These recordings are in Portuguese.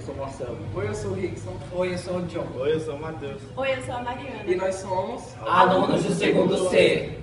sou Marcelo. Oi, eu sou o Rickson. Oi, eu sou o John. Oi, eu sou o Matheus. Oi, eu sou a Mariana. E nós somos Alunos do segundo C.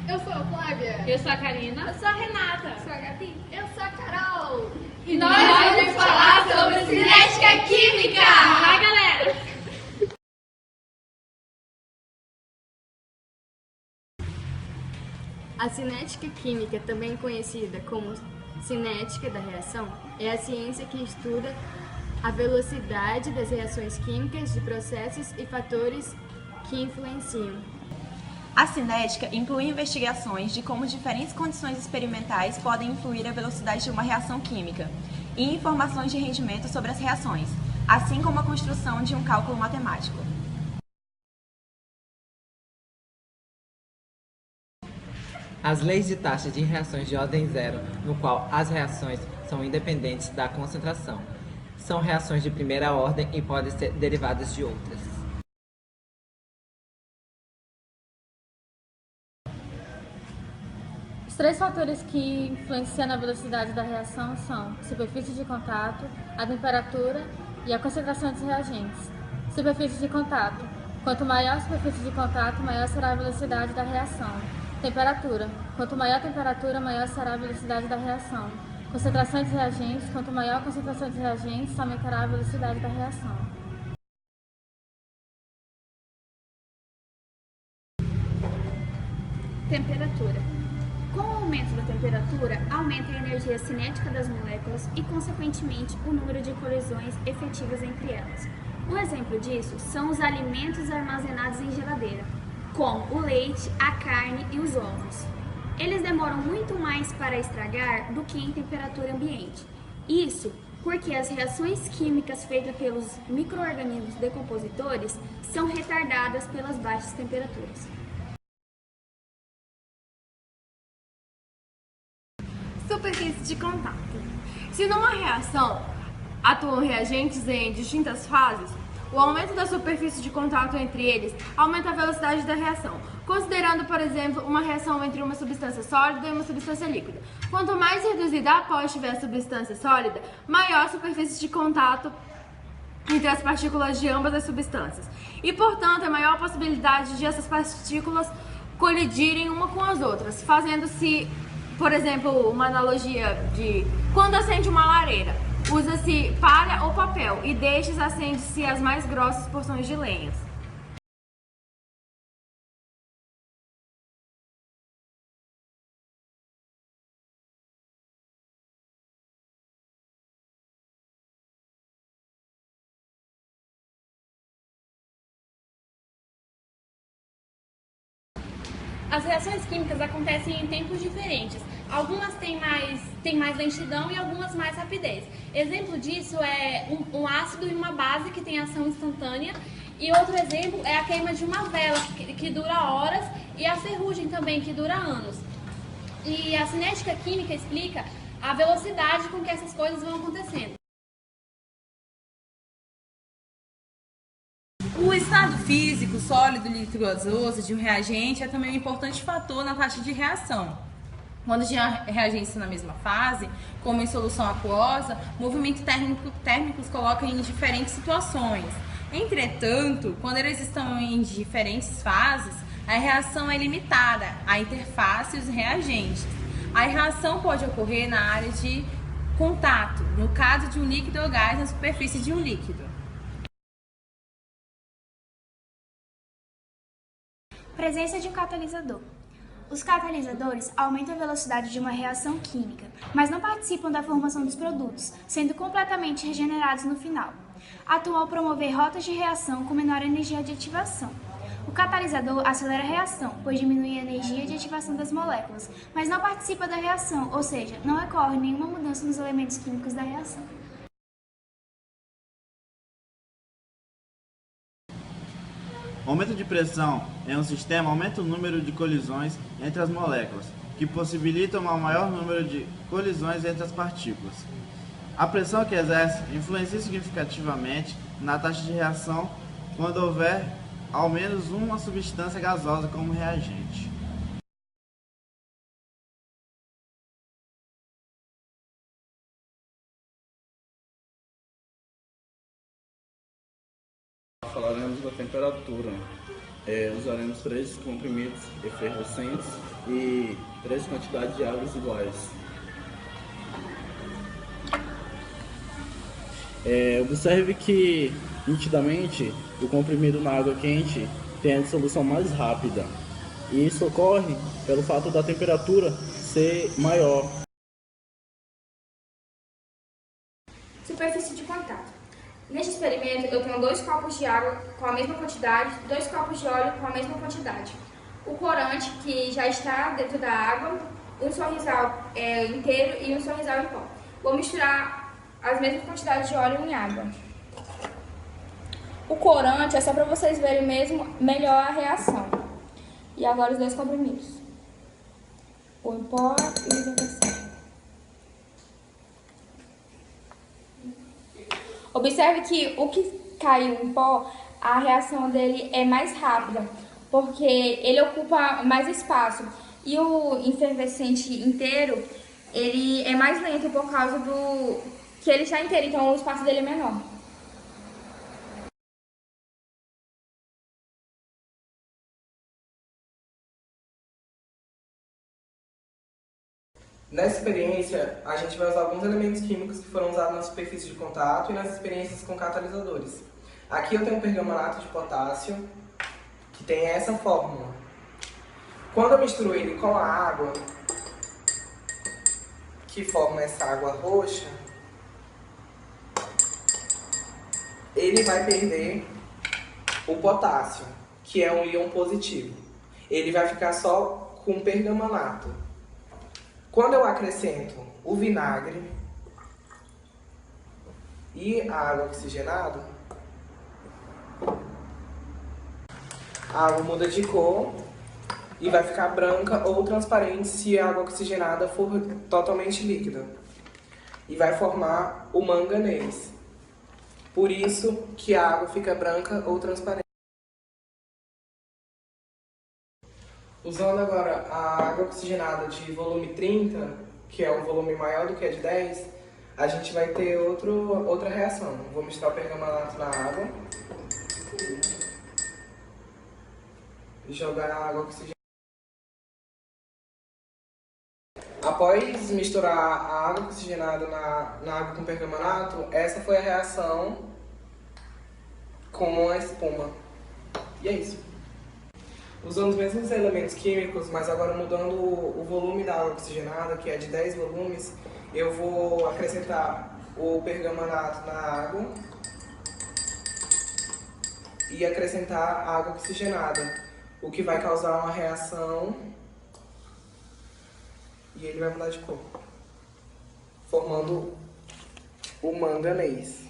Eu sou a Flávia. Eu sou a Karina. Eu sou a Renata. Eu sou a Gabi. Eu sou a Carol. E nós vamos falar sobre cinética química! Vai, galera! A cinética química, também conhecida como cinética da reação, é a ciência que estuda a velocidade das reações químicas de processos e fatores que influenciam. A cinética inclui investigações de como diferentes condições experimentais podem influir a velocidade de uma reação química e informações de rendimento sobre as reações, assim como a construção de um cálculo matemático. As leis de taxa de reações de ordem zero, no qual as reações são independentes da concentração, são reações de primeira ordem e podem ser derivadas de outras. Os três fatores que influenciam na velocidade da reação são a superfície de contato, a temperatura e a concentração dos reagentes. Superfície de contato. Quanto maior a superfície de contato, maior será a velocidade da reação. Temperatura. Quanto maior a temperatura, maior será a velocidade da reação. Concentração de reagentes. Quanto maior a concentração de reagentes, aumentará a velocidade da reação. Temperatura. Com o aumento da temperatura, aumenta a energia cinética das moléculas e, consequentemente, o número de colisões efetivas entre elas. Um exemplo disso são os alimentos armazenados em geladeira, como o leite, a carne e os ovos. Eles demoram muito mais para estragar do que em temperatura ambiente. Isso porque as reações químicas feitas pelos micro-organismos decompositores são retardadas pelas baixas temperaturas. Superfície de contato. Se numa reação atuam reagentes em distintas fases, o aumento da superfície de contato entre eles aumenta a velocidade da reação, considerando, por exemplo, uma reação entre uma substância sólida e uma substância líquida. Quanto mais reduzida após estiver a substância sólida, maior a superfície de contato entre as partículas de ambas as substâncias. E, portanto, é maior a possibilidade de essas partículas colidirem uma com as outras, fazendo-se, por exemplo, uma analogia de quando acende uma lareira. Usa-se palha ou papel e destes acende-se as mais grossas porções de lenhas. As reações químicas acontecem em tempos diferentes. Algumas têm mais lentidão e algumas mais rapidez. Exemplo disso é um ácido e uma base que tem ação instantânea. E outro exemplo é a queima de uma vela, que dura horas, e a ferrugem também, que dura anos. E a cinética química explica a velocidade com que essas coisas vão acontecendo. O estado físico, sólido, líquido, gasoso de um reagente é também um importante fator na taxa de reação. Quando os reagentes estão na mesma fase, como em solução aquosa, o movimento térmico os coloca em diferentes situações. Entretanto, quando eles estão em diferentes fases, a reação é limitada à interface e os reagentes. A reação pode ocorrer na área de contato, no caso de um líquido ou gás na superfície de um líquido. Presença de um catalisador. Os catalisadores aumentam a velocidade de uma reação química, mas não participam da formação dos produtos, sendo completamente regenerados no final. Atuam ao promover rotas de reação com menor energia de ativação. O catalisador acelera a reação, pois diminui a energia de ativação das moléculas, mas não participa da reação, ou seja, não ocorre nenhuma mudança nos elementos químicos da reação. O aumento de pressão em um sistema aumenta o número de colisões entre as moléculas, que possibilitam um maior número de colisões entre as partículas. A pressão que exerce influencia significativamente na taxa de reação quando houver ao menos uma substância gasosa como reagente. falaremos da temperatura. Usaremos 3 comprimidos efervescentes e 3 quantidades de águas iguais. Observe que, nitidamente, o comprimido na água quente tem a dissolução mais rápida. E isso ocorre pelo fato da temperatura ser maior. Superfície de contato. Neste experimento, eu tenho 2 copos de água com a mesma quantidade, 2 copos de óleo com a mesma quantidade. O corante, que já está dentro da água, um sorrisal inteiro e um sorrisal em pó. Vou misturar as mesmas quantidades de óleo em água. O corante é só para vocês verem mesmo melhor a reação. E agora os 2 comprimidos. O em pó e o efervescente. Observe que o que caiu em pó, a reação dele é mais rápida, porque ele ocupa mais espaço. E o efervescente inteiro, ele é mais lento por causa do que ele está inteiro, então o espaço dele é menor. Nessa experiência, a gente vai usar alguns elementos químicos que foram usados na superfície de contato e nas experiências com catalisadores. Aqui eu tenho um pergamanato de potássio, que tem essa fórmula. Quando eu misturo ele com a água, que forma essa água roxa, ele vai perder o potássio, que é um íon positivo. Ele vai ficar só com pergamanato. Quando eu acrescento o vinagre e a água oxigenada, a água muda de cor e vai ficar branca ou transparente se a água oxigenada for totalmente líquida. E vai formar o manganês. Por isso que a água fica branca ou transparente. Usando agora a água oxigenada de volume 30, que é um volume maior do que a de 10, a gente vai ter outra reação. Vou misturar o pergamanato na água e jogar a água oxigenada. Após misturar a água oxigenada na água com pergamanato, essa foi a reação com a espuma. E é isso. Usando os mesmos elementos químicos, mas agora mudando o volume da água oxigenada, que é de 10 volumes, eu vou acrescentar o pergamanato na água e acrescentar a água oxigenada, o que vai causar uma reação e ele vai mudar de cor, formando o manganês.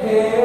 Hey.